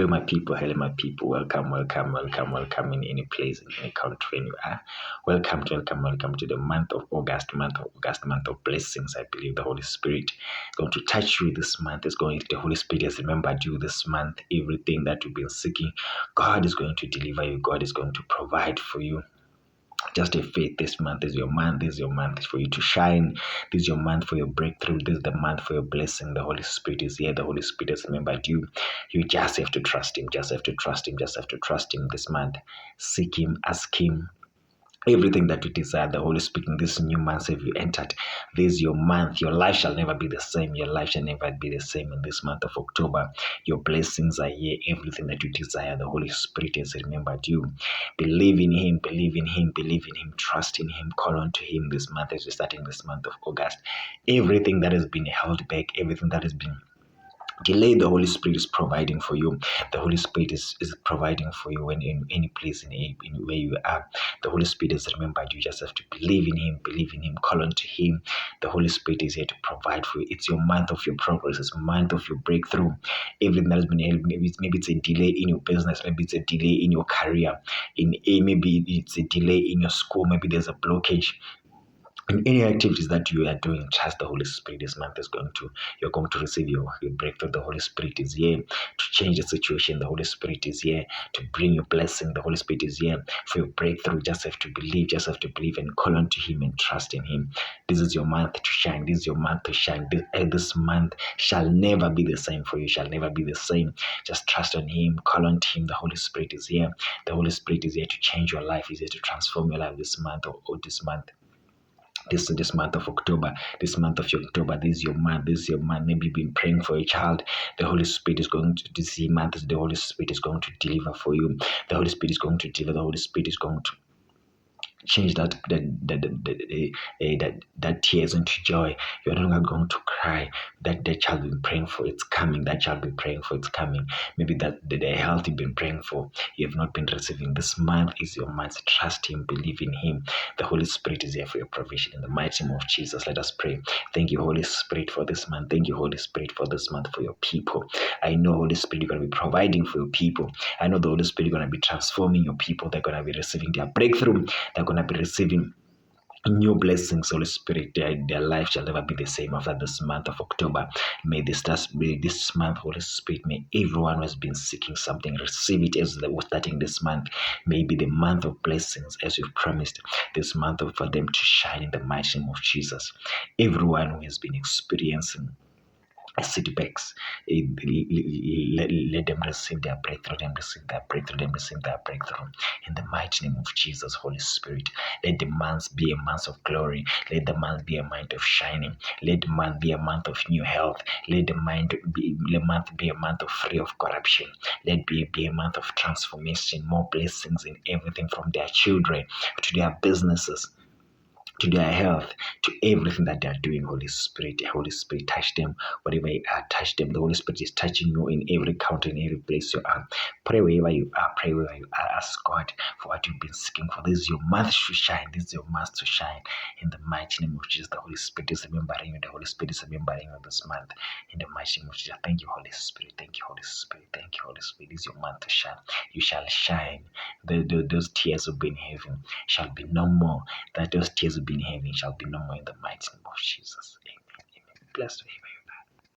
Hello, my people. Hello, my people. Welcome, welcome, welcome, welcome in any place, in any country you are. Welcome to the month of August, month of blessings. I believe the Holy Spirit is going to touch you this month. The Holy Spirit has remembered you this month. Everything that you've been seeking, God is going to deliver you. God is going to provide for you. Just a faith. This month is your month. This is your month for you to shine. This is your month for your breakthrough. This is the month for your blessing. The Holy Spirit is here. The Holy Spirit has remembered you. You just have to trust Him. Just have to trust Him. Just have to trust Him this month. Seek Him. Ask Him. Everything that you desire, the Holy Spirit in this new month, have you entered? This is your month. Your life shall never be the same. Your life shall never be the same in this month of October. Your blessings are here. Everything that you desire, the Holy Spirit has remembered you. Believe in Him, believe in Him, believe in Him, trust in Him, call on to Him this month as we're starting this month of August. Everything that has been held back, everything that has been delay, the Holy Spirit is providing for you. The Holy Spirit is providing for you when in any place in where you are. The Holy Spirit has remembered you. Just have to believe in Him, call on to Him. The Holy Spirit is here to provide for you. It's your month of your progress. It's a month of your breakthrough. Everything that has been held, maybe it's a delay in your business, maybe it's a delay in your career, maybe it's a delay in your school, maybe there's a blockage. In any activities that you are doing, trust the Holy Spirit. This month you're going to receive your breakthrough. The Holy Spirit is here to change the situation. The Holy Spirit is here to bring your blessing. The Holy Spirit is here for your breakthrough. Just have to believe and call on to Him and trust in Him. This is your month to shine. This is your month to shine. This month shall never be the same for you. Shall never be the same. Just trust on Him. Call on to Him. The Holy Spirit is here. The Holy Spirit is here to change your life. He's here to transform your life this month or this month. This month of October, this month of October, this is your month. This is your month. Maybe you've been praying for a child. The Holy Spirit is going to this month. The Holy Spirit is going to deliver for you. The Holy Spirit is going to deliver. The Holy Spirit is going to change that tears into joy. You're no longer going to cry. That child you've been praying for, it's coming. That child you've been praying for, it's coming. Maybe that the health you've been praying for, you have not been receiving. This month is your month. Trust Him, believe in Him. The Holy Spirit is here for your provision. In the mighty name of Jesus, let us pray. Thank you, Holy Spirit, for this month. Thank you, Holy Spirit, for this month, for your people. I know, Holy Spirit, you're going to be providing for your people. I know the Holy Spirit is going to be transforming your people. They're going to be receiving their breakthrough. They're going to be receiving new blessings. Holy Spirit, their life shall never be the same after this month of October. May this month, Holy Spirit, may everyone who has been seeking something receive it as we're starting this month. May be the month of blessings as you've promised, this month for them to shine in the mighty name of Jesus. Everyone who has been experiencing setbacks, let them receive their breakthrough. Let them receive their breakthrough. Let them receive their breakthrough in the mighty name of Jesus. Holy Spirit, let the month be a month of glory. Let the month be a month of shining. Let the month be a month of new health. Let the month be a month of free of corruption. Let it be a month of transformation, more blessings in everything from their children to their businesses, to their health, to everything that they are doing. Holy Spirit, touch them wherever you are. Touch them. The Holy Spirit is touching you in every country, in every place you are. Pray wherever you are. Pray wherever you are. Ask God for what you've been seeking for. This is your month to shine. This is your month to shine. In the mighty name of Jesus, the Holy Spirit is remembering you. The Holy Spirit is remembering you this month. In the mighty name of Jesus, thank you, Holy Spirit. Thank you, Holy Spirit. Thank you, Holy Spirit. This is your month to shine. You shall shine. Those tears you've been having shall be no more. That those tears you've been having shall be no more in the mighty name of Jesus. Amen. Amen. Blessed be.